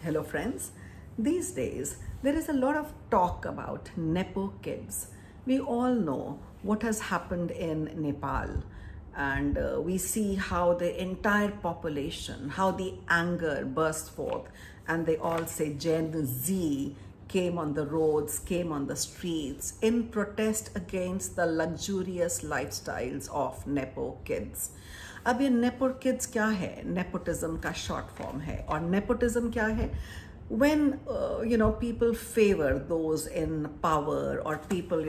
Hello, friends. These days, there is a lot of talk about Nepo kids. We all know what has happened in Nepal, and we see how the entire population, how the anger burst forth, and they all say Gen Z came on the roads, came on the streets in protest against the luxurious lifestyles of Nepo kids. अब ये nepo kids क्या है? Nepotism का short form है. और nepotism क्या है? When people favor those in power, or people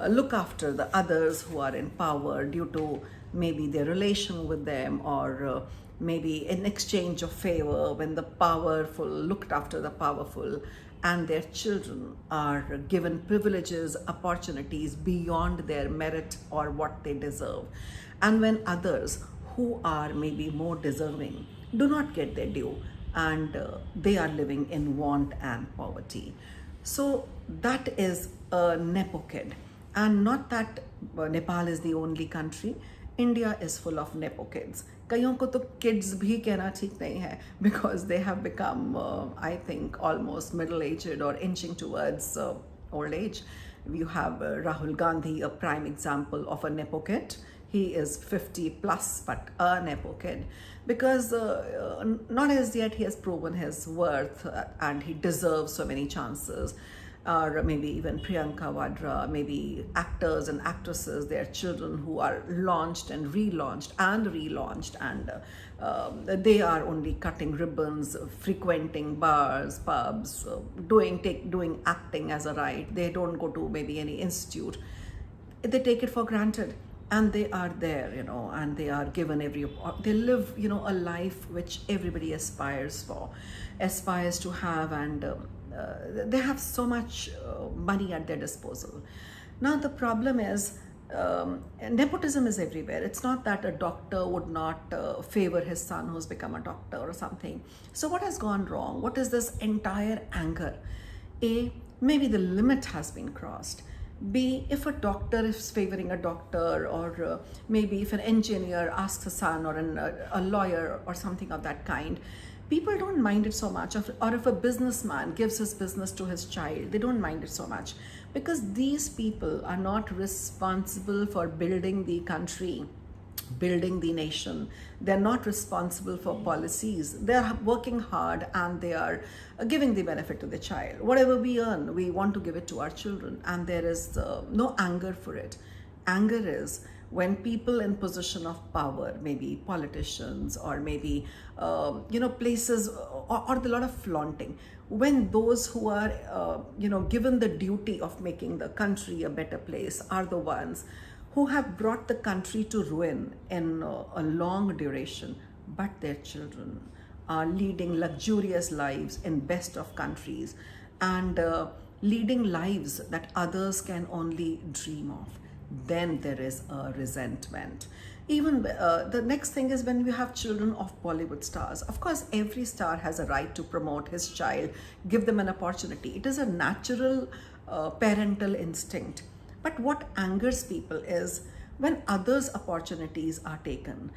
look after the others who are in power due to maybe their relation with them, or maybe in exchange of favor, when the powerful looked after the powerful, and their children are given privileges, opportunities beyond their merit or what they deserve, and when others who are maybe more deserving do not get their due, and they are living in want and poverty. So that is a Nepo kid. And not that Nepal is the only country. India is full of Nepo kids. कईयों को तो kids भी कहना ठीक नहीं है, because they have become, I think, almost middle-aged or inching towards old age. You have Rahul Gandhi, a prime example of a Nepo kid. He is 50 plus, but a Nepo kid, because not as yet he has proven his worth, and he deserves so many chances. Or maybe even Priyanka Vadra, maybe actors and actresses, their children who are launched and relaunched, and they are only cutting ribbons, frequenting bars, pubs, doing acting as a right. They don't go to maybe any institute. They take it for granted. And they are there, and they are given they live, a life which everybody aspires to have, and they have so much money at their disposal. Now, the problem is, nepotism is everywhere. It's not that a doctor would not favor his son who's become a doctor or something. So what has gone wrong? What is this entire anger? A, maybe the limit has been crossed. B, if a doctor is favoring a doctor, or maybe if an engineer asks a son, or a lawyer or something of that kind, people don't mind it so much. Or if a businessman gives his business to his child, they don't mind it so much, because these people are not responsible for building the country, building the nation. They're not responsible for policies. They're working hard, and they are giving the benefit to the child. Whatever we earn, we want to give it to our children, and there is no anger for it. Anger is when people in position of power, maybe politicians, or maybe places, or a lot of flaunting, when those who are given the duty of making the country a better place are the ones who have brought the country to ruin in a long duration, but their children are leading luxurious lives in best of countries, and leading lives that others can only dream of. Then there is a resentment. Even the next thing is when we have children of Bollywood stars. Of course, every star has a right to promote his child, give them an opportunity. It is a natural parental instinct. But what angers people is when others' opportunities are taken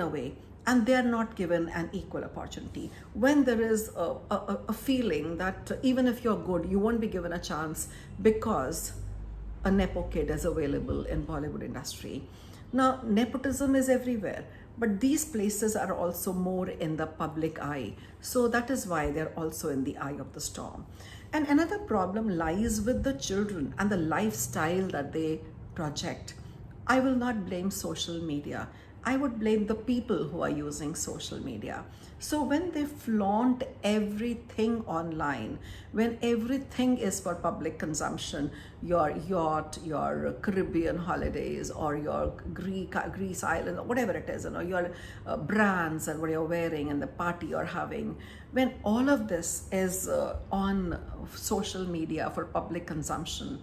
away, and they are not given an equal opportunity. When there is a feeling that even if you're good, you won't be given a chance because a Nepo kid is available in Bollywood industry. Now, nepotism is everywhere, but these places are also more in the public eye. So that is why they're also in the eye of the storm. And another problem lies with the children and the lifestyle that they project. I will not blame social media. I would blame the people who are using social media. So when they flaunt everything online, when everything is for public consumption, your yacht, your Caribbean holidays, or your Greece island, or whatever it is, your brands and what you're wearing and the party you're having, when all of this is on social media for public consumption,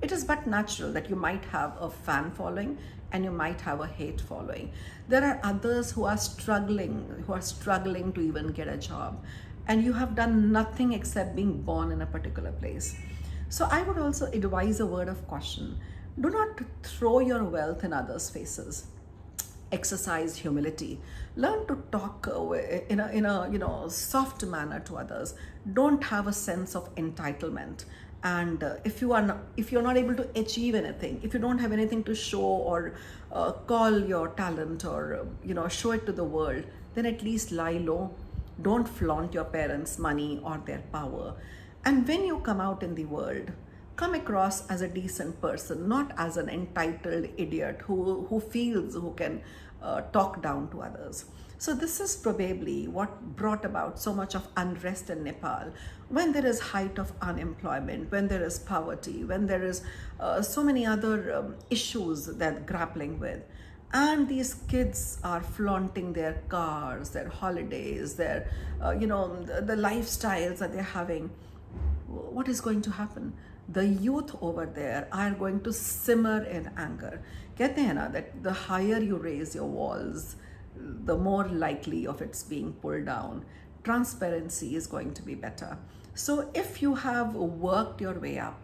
it is but natural that you might have a fan following and you might have a hate following. There are others who are struggling to even get a job, and you have done nothing except being born in a particular place. So I would also advise a word of caution. Do not throw your wealth in others' faces. exercise humility, learn to talk in a soft manner to others. Don't have a sense of entitlement. And if you're not able to achieve anything, if you don't have anything to show or call your talent or show it to the world, then at least lie low. Don't flaunt your parents' money or their power. And when you come out in the world, come across as a decent person, not as an entitled idiot who feels who can talk down to others. So this is probably what brought about so much of unrest in Nepal. When there is height of unemployment, when there is poverty, when there is so many other issues they're grappling with, and these kids are flaunting their cars, their holidays, their the lifestyles that they're having, what is going to happen? The youth over there are going to simmer in anger. कहते हैं ना that the higher you raise your walls, the more likely of its being pulled down. Transparency is going to be better. So if you have worked your way up,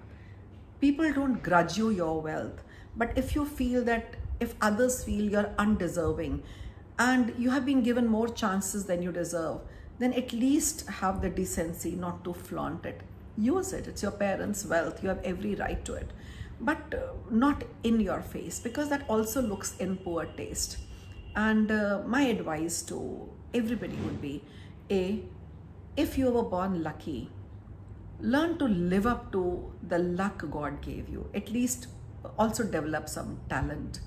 people don't grudge you your wealth. But if you feel that, if others feel you're undeserving and you have been given more chances than you deserve, then at least have the decency not to flaunt it. Use it. It's your parents' wealth. You have every right to it. But not in your face, because that also looks in poor taste. And my advice to everybody would be, if you were born lucky, learn to live up to the luck God gave you. At least also develop some talent.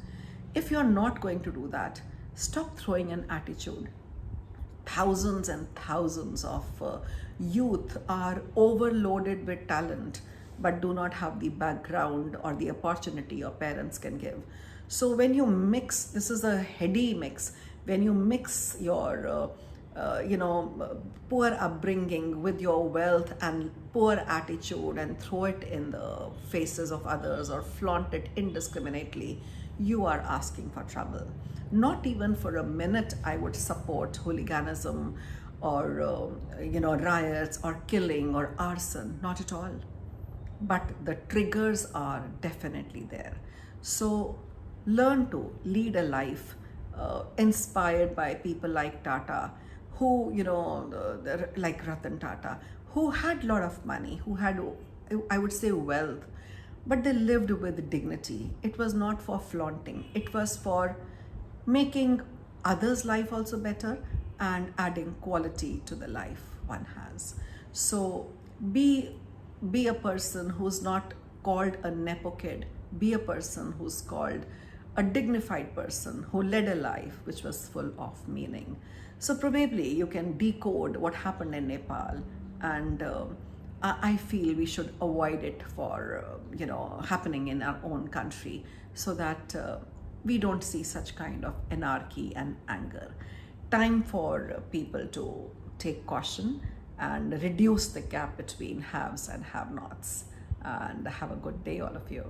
If you're not going to do that, stop throwing an attitude. Thousands and thousands of youth are overloaded with talent but do not have the background or the opportunity your parents can give. So when you mix, this is a heady mix, when you mix your poor upbringing with your wealth and poor attitude and throw it in the faces of others or flaunt it indiscriminately, you are asking for trouble. Not even for a minute I would support hooliganism or riots or killing or arson, not at all. But the triggers are definitely there. So learn to lead a life inspired by people like Tata, who, like Ratan Tata, who had a lot of money, who had, I would say, wealth, but they lived with dignity. It was not for flaunting. It was for making others' life also better and adding quality to the life one has. So be a person who's not called a Nepo kid. Be a person who's called a dignified person who led a life which was full of meaning. So probably you can decode what happened in Nepal, and I feel we should avoid it for happening in our own country, so that we don't see such kind of anarchy and anger. Time for people to take caution and reduce the gap between haves and have-nots. And have a good day, all of you.